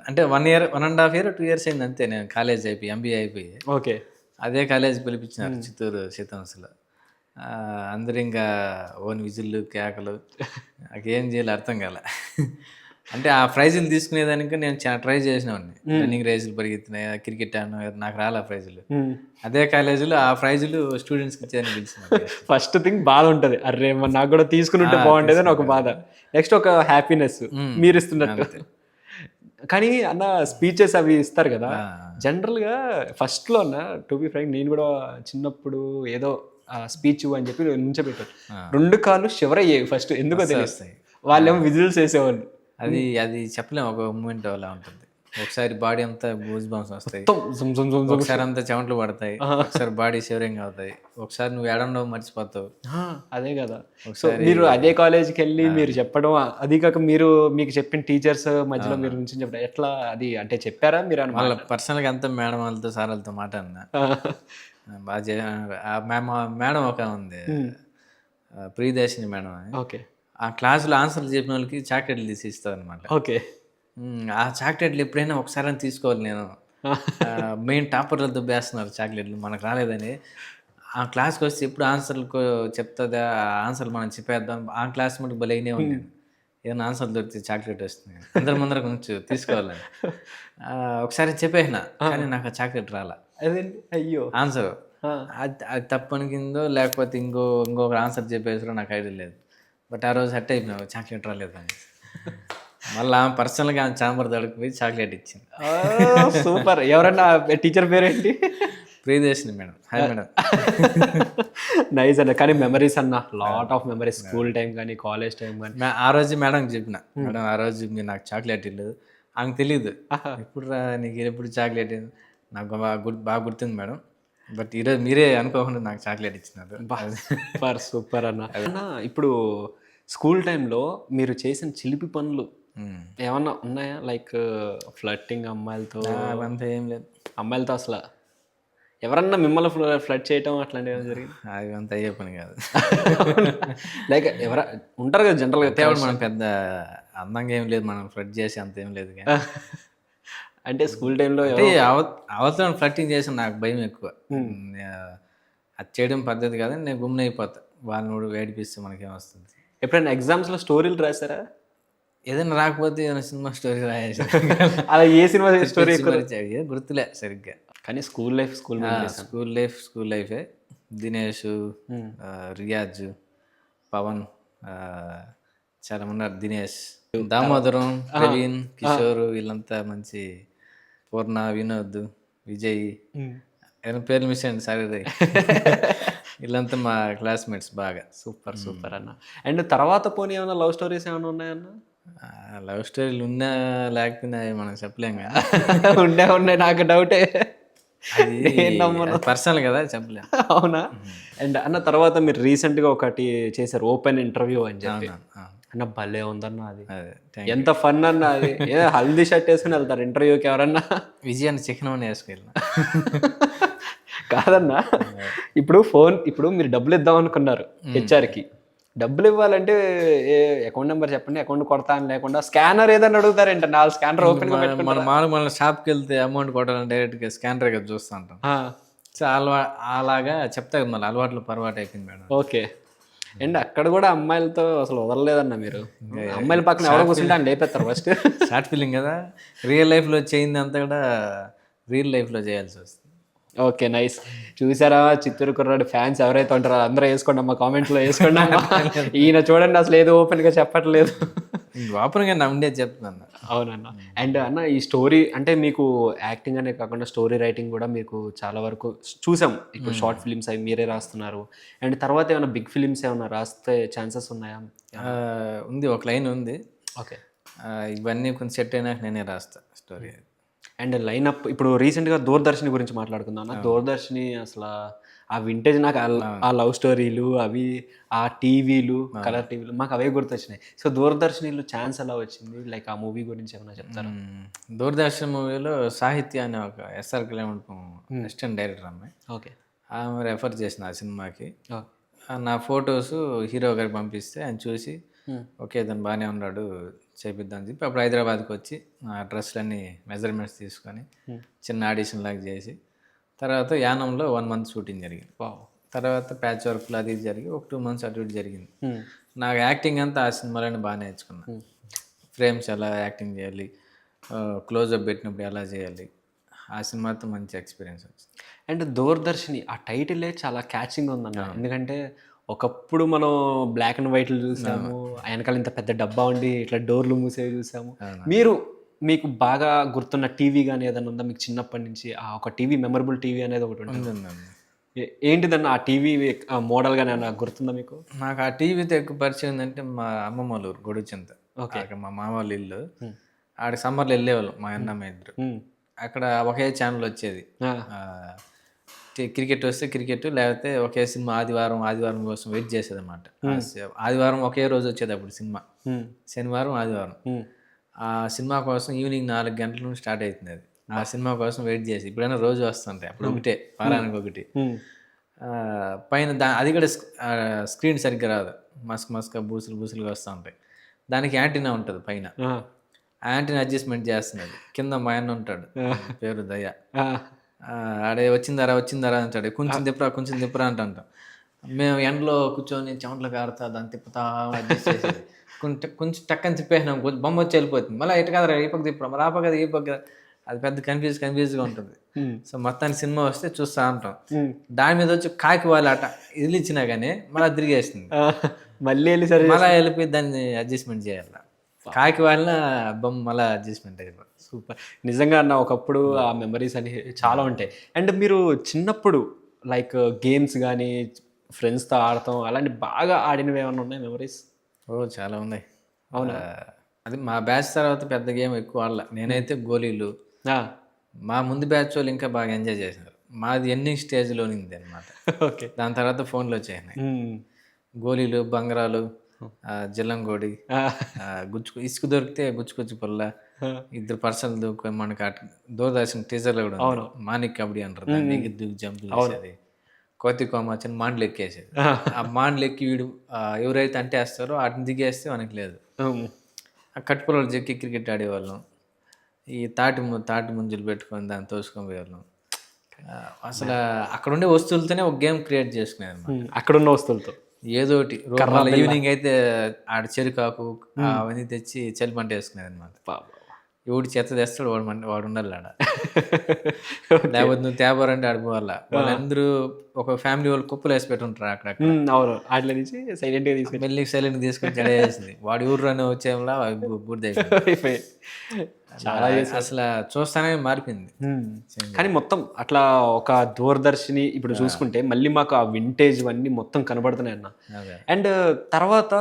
అంటే 1.5 year 2 years అయింది అంతే, నేను కాలేజ్ అయిపోయి MBA అయిపోయి. ఓకే. అదే కాలేజ్ పిలిపించినారు చిత్తూరు సీతాంశలో. అందరు ఇంకా ఓన్ విజిల్లు కేకలు, నాకేం చేయాలి అర్థం కాలే. అంటే ఆ ప్రైజులు తీసుకునేదానికి నేను చాలా ట్రై చేసినవాడిని. రన్నింగ్ రేసులు పరిగెత్తినాయి, క్రికెట్ ఆడినా, నాకు రాలే ప్రైజులు. అదే కాలేజీలో ఆ ప్రైజులు స్టూడెంట్స్కి ఇచ్చేదని పిలిచినారు. ఫస్ట్ థింగ్ బాధ ఉంటుంది, అరే నాకు కూడా తీసుకుని ఉంటే బాగుంటుంది అని ఒక బాధ. నెక్స్ట్ ఒక హ్యాపీనెస్ మీరు ఇస్తున్నట్టు. కానీ అన్న స్పీచెస్ అవి ఇస్తారు కదా, జనరల్గా ఫస్ట్లో అన్న టు బి ఫ్రాంక్ నేను కూడా చిన్నప్పుడు ఏదో స్పీచ్ అని చెప్పి నుంచోబెట్టారు, 2 కాళ్ళు షివర్ అయ్యేవి ఫస్ట్, ఎందుకో తెలుస్తాయి. వాళ్ళేమో విజిల్స్ వేసేవాళ్ళు. అది చెప్పలేము, ఒక మూమెంట్ అలా ఉంటుంది. ఒకసారి బాడీ అంతా గూస్ బంప్స్ వస్తాయి, ఒకసారి అంతా చెమటలు పడతాయి, ఒకసారి బాడీ షివరింగ్ అవుతాయి, ఒకసారి నువ్వు ఎడంలో మర్చిపోతావు. అదే కదా. సో మీరు అదే కాలేజ్కి వెళ్ళి మీరు చెప్పడం, అది కాక మీకు చెప్పిన టీచర్స్ మధ్యలో మీరు నుంచి చెప్పడం ఎట్లా, అది అంటే చెప్పారా మీరు? వాళ్ళ పర్సనల్గా అంతా మేడం వాళ్ళతో సార్ వాళ్ళతో మాట్లాడినా బాగా. మేడం ఒక ఉంది, ప్రియదర్శిని మేడం అని. ఓకే. ఆ క్లాసులో ఆన్సర్లు చెప్పిన వాళ్ళకి చాక్లెట్లు తీసి ఇస్తుంది అనమాట. ఓకే. ఆ చాక్లెట్లు ఎప్పుడైనా ఒకసారి తీసుకోవాలి. నేను మెయిన్ టాపర్లు దుబ్బేస్తున్నారు చాక్లెట్లు, మనకు రాలేదని. ఆ క్లాస్కి వస్తే ఎప్పుడు ఆన్సర్లు చెప్తుందా, ఆన్సర్లు మనం చెప్పేద్దాం. ఆ క్లాస్ మటుకు బలైనే ఉంది, ఏదైనా ఆన్సర్ దొరికితే చాక్లెట్ వస్తుంది, అందరి ముందర కొంచెం తీసుకోవాలని. ఒకసారి చెప్పేసిన, కానీ నాకు ఆ చాక్లెట్ రాలా. అయ్యో, ఆన్సర్ అది తప్పనికిందో లేకపోతే ఇంకొక ఆన్సర్ చెప్పేసారో నాకు ఐడియా లేదు. బట్ ఆ రోజు హట్ అయిపోయినా, చాక్లెట్ రాలేదు అని. మళ్ళీ ఆమె పర్సనల్గా ఆమె చాంబర్ దొరికిపోయి చాక్లెట్ ఇచ్చింది. సూపర్. ఎవరన్నా టీచర్ పేరేంటి? Priyadarshini madam. Hi madam. Nice అన్న. కానీ మెమరీస్ అన్న, lot of memories, school time కానీ కాలేజ్ టైం కానీ. ఆ రోజు మేడంకి చెప్పిన, మేడం ఆ రోజు మీరు నాకు చాక్లెట్ ఇవ్వలేదు. ఆమెకు తెలియదు, ఎప్పుడు రా నీకు ఎప్పుడు చాక్లెట్, నాకు బాగా గుర్తుంది మేడం. బట్ ఈరోజు మీరే అనుకోకుండా నాకు చాక్లెట్ ఇచ్చినారు. సూపర్ సూపర్ అన్న ఇప్పుడు స్కూల్ టైంలో మీరు చేసిన చిలిపి పనులు ఏమన్నా ఉన్నాయా? లైక్ ఫ్లర్టింగ్ అమ్మాయిలతో అవంతా ఏం లేదు. అమ్మాయిలతో అసలు ఎవరన్నా మిమ్మల్ని ఫ్లర్ట్ చేయటం అట్లాంటివి ఏమైనా జరిగింది? అది అంత అయ్యే పని కాదు. లైక్ ఉంటారు కదా జనరల్గా. కేవలం మనం పెద్ద అందంగా ఏం లేదు, మనం ఫ్లడ్ చేసి అంత ఏం లేదు. కానీ అంటే స్కూల్ టైంలో అంటే అవతల ఫ్లట్టింగ్ చేసి నాకు భయం ఎక్కువ. అది చేయడం పద్ధతి కాదని నేను గుమ్న అయిపోతా. వాళ్ళని ఏడిపిస్తే మనకేం వస్తుంది. ఎప్పుడైనా ఎగ్జామ్స్లో స్టోరీలు రాశారా? ఏదైనా రాకపోతే ఏదైనా సినిమా స్టోరీ రాయేసి అలా ఏ సినిమా స్టోరీ గుర్తులే సరిగ్గా. కానీ స్కూల్ లైఫ్ స్కూల్ లైఫే. దినేష్, రియాజ్, పవన్, చాలా మంది ఉన్నారు. దినేష్, దామోదరం, ప్రవీణ్, కిషోర్, వీళ్ళంతా మంచి. పూర్ణ, వినోద్, విజయ్, ఏమైనా పేర్లు మిస్ అయ్యండి సరే. వీళ్ళంతా మా క్లాస్మేట్స్ బాగా. సూపర్ సూపర్ అన్న. అండ్ తర్వాత పోనీ ఏమైనా లవ్ స్టోరీస్ ఏమైనా ఉన్నాయన్న? లవ్ స్టోరీలు ఉన్నా లేకపోయినా మనం చెప్పలేం కదా. ఉన్నాయి నాకు డౌటే. పర్సనల్ కదా, చెప్పలేం. అవునా? అండ్ అన్న తర్వాత మీరు రీసెంట్గా ఒకటి చేశారు, ఓపెన్ ఇంటర్వ్యూ అని చెప్పి. అన్న భలే ఉందన్న అది. ఎంత ఫన్ అన్న అది. ఏదో హల్దీ షర్ట్ వేసుకుని వెళ్తారు ఇంటర్వ్యూకి ఎవరన్నా. విజయాన్ని చికెన్ అని వేసుకెళ్ళిన కాదన్నా. ఇప్పుడు మీరు డబ్బులు ఇద్దాం అనుకున్నారు హెచ్ఆర్కి. డబ్బులు ఇవ్వాలంటే అకౌంట్ నెంబర్ చెప్పండి, అకౌంట్ కొడతా అని లేకుండా స్కానర్ ఏదైనా అడుగుతారంట. నా స్కానర్ ఓపెన్ మన షాప్కి వెళ్తే అమౌంట్ కొట్టాలని డైరెక్ట్గా స్కానర్ కదా చూస్తూ ఉంటాం. సో అలాగా చెప్తా కదా, మళ్ళీ అలవాట్లు పరవాటు అయిపోయింది మేడం. ఓకే. అండ్ అక్కడ కూడా అమ్మాయిలతో అసలు వదలలేదన్న మీరు. అమ్మాయిల పక్కన ఎవరో కూర్చుంటే అని లేపేస్తారు ఫస్ట్. షార్ట్ ఫీలింగ్ కదా, రియల్ లైఫ్లో చేయింది అంతా కూడా రియల్ లైఫ్లో చేయాల్సి వస్తుంది. Okay nice. చూసారా చిత్తూరు కుర్రాడు ఫ్యాన్స్ ఎవరైతే ఉంటారో అందరూ వేసుకోండి అమ్మా, కామెంట్లో వేసుకోండి అమ్మా. ఈయన చూడండి అసలు ఏదో ఓపెన్గా చెప్పట్లేదు. ఓపెన్గా నా ఉండేది చెప్తున్నాను. అవునన్న. అండ్ అన్న ఈ స్టోరీ అంటే మీకు యాక్టింగ్ అనే కాకుండా స్టోరీ రైటింగ్ కూడా మీకు చాలా వరకు చూసాం. ఇప్పుడు షార్ట్ ఫిలిమ్స్ అవి మీరే రాస్తున్నారు. అండ్ తర్వాత ఏమైనా బిగ్ ఫిలిమ్స్ ఏమైనా రాస్తే ఛాన్సెస్ ఉన్నాయా? ఉంది, ఒక లైన్ ఉంది. ఓకే. ఇవన్నీ కొంచెం సెట్ అయినాక నేనే రాస్తా స్టోరీ. అండ్ లైనప్ ఇప్పుడు రీసెంట్గా దూరదర్శిని గురించి మాట్లాడుకుందాం. దూరదర్శిని అసలు ఆ వింటేజ్ నాకు ఆ లవ్ స్టోరీలు అవి, ఆ టీవీలు, కలర్ టీవీలు మాకు అవే గుర్తొచ్చినాయి. సో దూరదర్శనిలో ఛాన్స్ ఎలా వచ్చింది? లైక్ ఆ మూవీ గురించి ఏమైనా చెప్తారా? దూరదర్శన్ మూవీలో సాహిత్య అనే ఒక ఎస్ఆర్ కళ్యాణ్ అసిస్టెంట్ డైరెక్టర్ అమ్మాయి. ఓకే. ఆమె రెఫర్ చేసిన ఆ సినిమాకి. నా ఫొటోస్ హీరో గారికి పంపిస్తే ఆయన చూసి ఓకే దాన్ని బాగానే ఉన్నాడు చేపిద్దామని చెప్పి అప్పుడు హైదరాబాద్కి వచ్చి ఆ డ్రెస్లన్నీ మెజర్మెంట్స్ తీసుకొని చిన్న ఆడిషన్ లాగా చేసి తర్వాత యానంలో 1 month షూటింగ్ జరిగింది. తర్వాత ప్యాచ్ వర్క్లు అది జరిగి ఒక 2 months అటు ఇటు జరిగింది. నాకు యాక్టింగ్ అంతా ఆ సినిమాలోనే బాగా నేర్చుకున్నాను. ఫ్రేమ్స్ ఎలా యాక్టింగ్ చేయాలి, క్లోజ్అప్ పెట్టినప్పుడు ఎలా చేయాలి, ఆ సినిమాతో మంచి ఎక్స్పీరియన్స్ వచ్చింది. అండ్ దూరదర్శిని ఆ టైటిలే చాలా క్యాచింగ్ ఉందన్న. ఎందుకంటే ఒకప్పుడు మనం బ్లాక్ అండ్ వైట్లు చూసాము, వెనకాల ఇంత పెద్ద డబ్బా ఉండి ఇట్లా డోర్లు మూసేవి చూసాము. మీకు బాగా గుర్తున్న టీవీ కానీ ఏదైనా ఉందా మీకు చిన్నప్పటి నుంచి? ఆ ఒక టీవీ మెమరబుల్ టీవీ అనేది ఒకటి ఉంటుంది. ఏంటిదన్న ఆ టీవీ మోడల్ గానే నాకు గుర్తుందా మీకు? నాకు ఆ టీవీతో ఎక్కువ పరిచయం ఏంటంటే మా అమ్మమ్మ వాళ్ళ ఊరు గొడుచింత. ఓకే. మా మామ వాళ్ళ ఇల్లు ఆడికి సమ్మర్లో వెళ్ళేవాళ్ళం మా అన్నమ్మ ఇద్దరు. అక్కడ ఒకే ఛానల్ వచ్చేది. క్రికెట్ వస్తే క్రికెట్, లేకపోతే ఒకే సినిమా ఆదివారం కోసం వెయిట్ చేసేది అనమాట. ఆదివారం ఒకే రోజు వచ్చేది అప్పుడు సినిమా, శనివారం ఆదివారం. ఆ సినిమా కోసం ఈవినింగ్ 4 గంటల నుంచి స్టార్ట్ అవుతుంది అది. ఆ సినిమా కోసం వెయిట్ చేసి ఇప్పుడైనా రోజు వస్తుంటాయి, అప్పుడు ఒకటే వారానికి ఒకటి. పైన అది కూడా స్క్రీన్ సరిగ్గా రాదు, మస్క బూసులుగా వస్తూ ఉంటాయి. దానికి యాంటీనా ఉంటుంది పైన, ఆ యాంటీనా అడ్జస్ట్మెంట్ చేస్తున్నది. కింద మా ఆయన ఉంటాడు, పేరు దయ. ఆడే వచ్చిందారా అంటాడు, కొంచెం తిప్పరా అంటాం. మేము ఎండలో కూర్చొని చెమటలు కారుతా దాన్ని తిప్పుతా అడ్జస్ట్ చేసేది. కొంచెం టక్కని తిప్పేసినాం, కొంచెం బొమ్మ వచ్చి వెళ్ళిపోతుంది. మళ్ళీ ఇటు కాదు ఈ పక్క తిప్పరా, మరి ఆ పక్క ఈ పక్క, అది పెద్ద కన్ఫ్యూజ్గా ఉంటుంది. సో మొత్తానికి సినిమా వస్తే చూస్తూ ఉంటాం. దాని మీద వచ్చి కాకి వాళ్ళు అట ఇదిలిచ్చినా కానీ మళ్ళీ తిరిగేస్తుంది, మళ్ళీ వెళ్ళిపోయి దాన్ని అడ్జస్ట్మెంట్ చేయాలి. కాకి వాళ్ళ బొమ్మ మళ్ళీ అడ్జస్ట్మెంట్ అయిపోయి. సూపర్. నిజంగా అన్న ఒకప్పుడు ఆ మెమరీస్ అని చాలా ఉంటాయి. అండ్ మీరు చిన్నప్పుడు లైక్ గేమ్స్ కానీ ఫ్రెండ్స్తో ఆడతాం అలాంటి బాగా ఆడినవి ఏమైనా ఉన్నాయి మెమరీస్? చాలా ఉన్నాయి. అవునా? అది మా బ్యాచ్ తర్వాత పెద్ద గేమ్ ఎక్కువ ఆడలే. నేనైతే గోళీలు, మా ముందు బ్యాచ్ వాళ్ళు ఇంకా బాగా ఎంజాయ్ చేసినారు. మాది ఎండింగ్ స్టేజ్లో ఉంది అనమాట. ఓకే. దాని తర్వాత ఫోన్లు వచ్చేసినాయి. గోళీలు, బంగరాలు, జిల్లంగోడి, ఇసుక దొరికితే గుచ్చుకొచ్చి పుల్ల, ఇద్దరు పర్సన్లు మనకి దూరదర్శన్ టీజర్లో కూడా ఉంది. మానిక్ కబడ్డీ అంటారు దాన్ని, ఎగిరి దూకి జంప్ చేసేది, కోతి కోమ చిన్న మాండ్లు ఎక్కేసేది. ఆ మాండ్లు ఎక్కి వీడు ఎవరైతే అంటేస్తారో వాటిని దిగేస్తే మనకి లేదు. ఆ కట్టుపుల్లలు చెక్కి క్రికెట్ ఆడేవాళ్ళం. ఈ తాటి ముంజులు పెట్టుకొని దాన్ని తోసుకొని పోయేవాళ్ళం. అసలు అక్కడ ఉండే వస్తువులతోనే ఒక గేమ్ క్రియేట్ చేసుకునేది అనమాట. అక్కడున్న వస్తువులతో ఏదోటి ఈవినింగ్ అయితే ఆడ చెరుకాకు అవన్నీ తెచ్చి చలిమంట వేసుకునేది అనమాట. ఎవడు చెత్త తెస్తాడు వాడు ఉండాలి ఆడ. లేకపోతే నువ్వు తేబారంటే ఆడిపోవాల. వాళ్ళందరూ ఒక ఫ్యామిలీ వాళ్ళు కుప్పలు వేసి పెట్టుంటారు అక్కడ. అవును, అట్లా నుంచి సైలెంట్గా తీసుకుని మెల్లి సైలెంట్ తీసుకొని జడేసింది. వాడి ఊర్లోనే వచ్చేలా బూడిద చాలా అసలు చూస్తానే మారిపోయింది. కానీ మొత్తం అట్లా ఒక దూరదర్శిని ఇప్పుడు చూసుకుంటే మళ్ళీ మాకు ఆ వింటేజ్ అన్నీ మొత్తం కనబడుతున్నాయి అన్న. అండ్ తర్వాత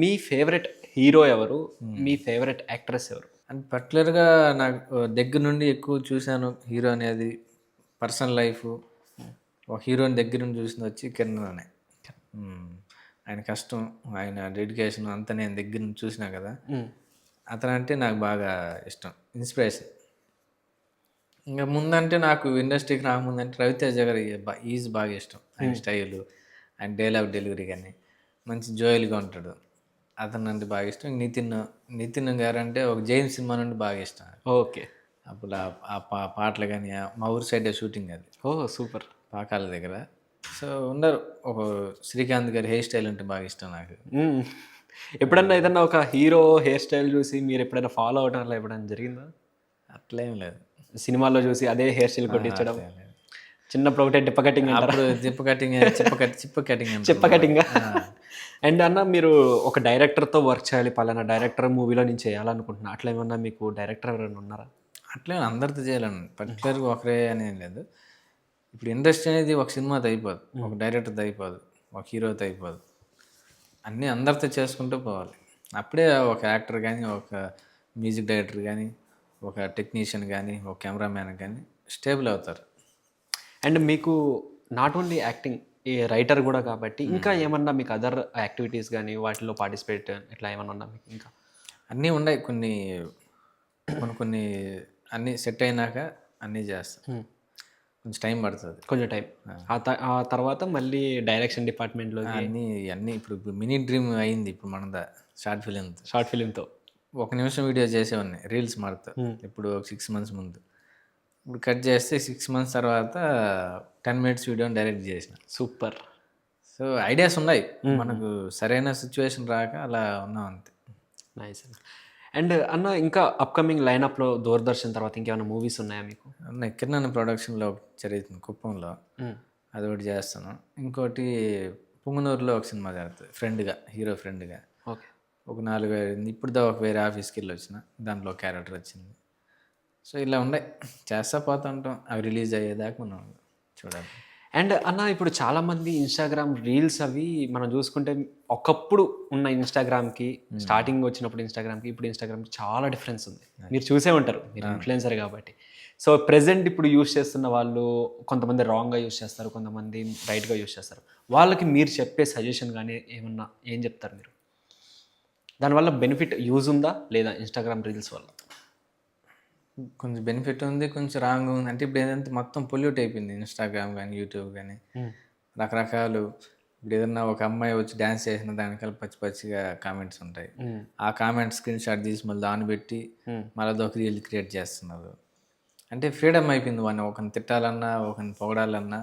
మీ ఫేవరెట్ హీరో ఎవరు, మీ ఫేవరెట్ యాక్ట్రెస్ ఎవరు? అండ్ పర్టికులర్గా నాకు దగ్గర నుండి ఎక్కువ చూశాను హీరో అనేది, పర్సనల్ లైఫ్ ఒక హీరోని దగ్గర నుండి చూసింది వచ్చి కిరణ్ అనే. ఆయన కష్టం, ఆయన డెడికేషన్ అంతా నేను దగ్గర నుంచి చూసినా కదా. అతను అంటే నాకు బాగా ఇష్టం, ఇన్స్పిరేషన్. ఇంకా ముందంటే నాకు ఇండస్ట్రీకి రాకముందంటే రవితేజ గారు ఈజ్ బాగా ఇష్టం. ఆయన స్టైలు, ఆయన డైలాగ్ డెలివరీ కానీ మంచి జోయల్గా ఉంటాడు, అతను అంటే బాగా ఇష్టం. నితిన్ గారు అంటే ఒక జైన్ సినిమా నుండి బాగా ఇష్టం. ఓకే. అప్పుడు ఆ పాటలు కానీ మా ఊరి సైడ్ షూటింగ్ అది. సూపర్. పాకాల దగ్గర. సో ఉన్నారు. ఒక శ్రీకాంత్ గారి హెయిర్ స్టైల్ అంటే బాగా ఇష్టం నాకు. ఎప్పుడన్నా ఏదన్నా ఒక హీరో హెయిర్ స్టైల్ చూసి మీరు ఎప్పుడైనా ఫాలో అవడం అలా ఎప్పుడైనా జరిగిందా? అట్లేం లేదు. సినిమాల్లో చూసి అదే హెయిర్ స్టైల్ కొట్టించడం, చిన్నప్పుడు ఒకటే డిప్ప కటింగ్ అప్పుడు చిప్ప కటింగ్. అండ్ అన్న మీరు ఒక డైరెక్టర్తో వర్క్ చేయాలి, పలానా డైరెక్టర్ మూవీలో నేను చేయాలనుకుంటున్నా, అట్లా ఏమన్నా మీకు డైరెక్టర్ ఎవరైనా ఉన్నారా? అట్లే అందరితో చేయాలని పర్టికులర్గా ఒకరే అనేది లేదు. ఇప్పుడు ఇండస్ట్రీ అనేది ఒక సినిమాతో అయిపోదు, ఒక డైరెక్టర్తో అయిపోదు, ఒక హీరోతో అయిపోదు. అన్నీ అందరితో చేసుకుంటూ పోవాలి. అప్పుడే ఒక యాక్టర్ కానీ, ఒక మ్యూజిక్ డైరెక్టర్ కానీ, ఒక టెక్నీషియన్ కానీ, ఒక కెమెరామ్యాన్ కానీ స్టేబుల్ అవుతారు. అండ్ మీకు నాట్ ఓన్లీ యాక్టింగ్, ఈ రైటర్ కూడా కాబట్టి ఇంకా ఏమన్నా మీకు అదర్ యాక్టివిటీస్ కానీ వాటిలో పార్టిసిపేట్ ఇట్లా ఏమన్నా ఉన్నా మీకు? ఇంకా అన్నీ ఉన్నాయి. కొన్ని అన్నీ సెట్ అయినాక అన్నీ చేస్తాం. కొంచెం టైం పడుతుంది, కొంచెం టైం. ఆ తర్వాత మళ్ళీ డైరెక్షన్ డిపార్ట్మెంట్లో అన్నీ ఇప్పుడు మినీ డ్రీమ్ అయింది. ఇప్పుడు మనదా షార్ట్ ఫిలింతో 1 నిమిషం వీడియో చేసేవాడిని రీల్స్ మారుతా. ఇప్పుడు 6 months ముందు. ఇప్పుడు కట్ చేస్తే 6 months తర్వాత 10 minutes వీడియోని డైరెక్ట్ చేసిన. సూపర్. సో ఐడియాస్ ఉన్నాయి, మనకు సరైన సిచ్యువేషన్ రాక అలా ఉన్నాం అంతే. నైస్. అండ్ అన్న ఇంకా అప్కమింగ్ లైనప్లో దూరదర్శన్ తర్వాత ఇంకేమైనా మూవీస్ ఉన్నాయా మీకు? ఉన్నాయి. కిరణ్ ప్రొడక్షన్లో జరుగుతుంది కుప్పంలో, అది ఒకటి చేస్తాను. ఇంకోటి పుంగనూరులో ఒక సినిమా జరుగుతుంది ఫ్రెండ్గా, హీరో ఫ్రెండ్గా. ఓకే. ఒక 4 ఇప్పుడు ఒక వేరే ఆఫీస్కి వెళ్ళి వచ్చిన, దాంట్లో క్యారెక్టర్ వచ్చింది. సో ఇలా ఉన్నాయి, చేస్తా పోతా ఉంటాం. అవి రిలీజ్ అయ్యేదాకా మనం చూడాలి. అండ్ అన్న ఇప్పుడు చాలామంది ఇన్స్టాగ్రామ్ రీల్స్ అవి మనం చూసుకుంటే ఒకప్పుడు ఉన్న ఇన్స్టాగ్రామ్కి, స్టార్టింగ్ వచ్చినప్పుడు ఇన్స్టాగ్రామ్కి ఇప్పుడు ఇన్స్టాగ్రామ్కి చాలా డిఫరెన్స్ ఉంది. మీరు చూసే ఉంటారు, మీరు ఇన్ఫ్లుయెన్సర్ కాబట్టి. సో ప్రెజెంట్ ఇప్పుడు యూస్ చేస్తున్న వాళ్ళు కొంతమంది రాంగ్గా యూస్ చేస్తారు, కొంతమంది రైట్గా యూస్ చేస్తారు. వాళ్ళకి మీరు చెప్పే సజెషన్ కానీ ఏమన్నా ఏం చెప్తారు మీరు? దానివల్ల బెనిఫిట్ యూజ్ ఉందా లేదా ఇన్స్టాగ్రామ్ రీల్స్ వల్ల? కొంచెం బెనిఫిట్ ఉంది, కొంచెం రాంగ్ ఉంది. అంటే ఇప్పుడు ఏదంటే మొత్తం పొల్యూట్ అయిపోయింది ఇన్స్టాగ్రామ్ కానీ యూట్యూబ్ కానీ. రకరకాలు ఇప్పుడు ఏదన్నా ఒక అమ్మాయి వచ్చి డ్యాన్స్ చేసిన దానికల్లా పచ్చిగా కామెంట్స్ ఉంటాయి. ఆ కామెంట్స్ స్క్రీన్ షాట్ తీసి మళ్ళీ దాన్ని పెట్టి మళ్ళీ ఒక రీల్ క్రియేట్ చేస్తున్నారు. అంటే ఫ్రీడమ్ అయిపోయింది. ఒకరిని తిట్టాలన్నా, ఒకరిని పొగడాలన్నా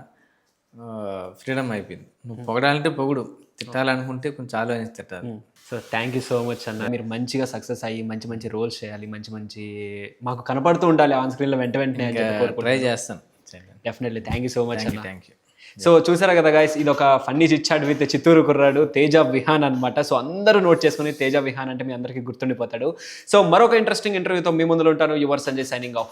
ఫ్రీడమ్ అయిపోయింది. నువ్వు పొగడాలంటే పొగుడు, తిట్టాలనుకుంటే కొంచెం ఆలోచించి తిట్టాలి. So thank you so much అన్న. మీరు మంచిగా సక్సెస్ అయ్యి మంచి రోల్స్ చేయాలి, మంచి మాకు కనపడుతూ ఉండాలి ఆన్ స్క్రీన్లో వెంటనే. ట్రై చేస్తాను definitely. Thank you so much అన్న. Thank you. సో చూసారా కదా గైస్, ఇది ఒక ఫన్నీ చిట్చాట్ విత్ చిత్తూరు కుర్రాడు తేజ విహాన్ అనమాట. సో అందరూ నోట్ చేసుకుని తేజ విహాన్ అంటే మీ అందరికీ గుర్తుండిపోతాడు. సో మరొక ఇంట్రెస్టింగ్ ఇంటర్వ్యూతో మీ ముందులో ఉంటాను. Your Sanjay signing off.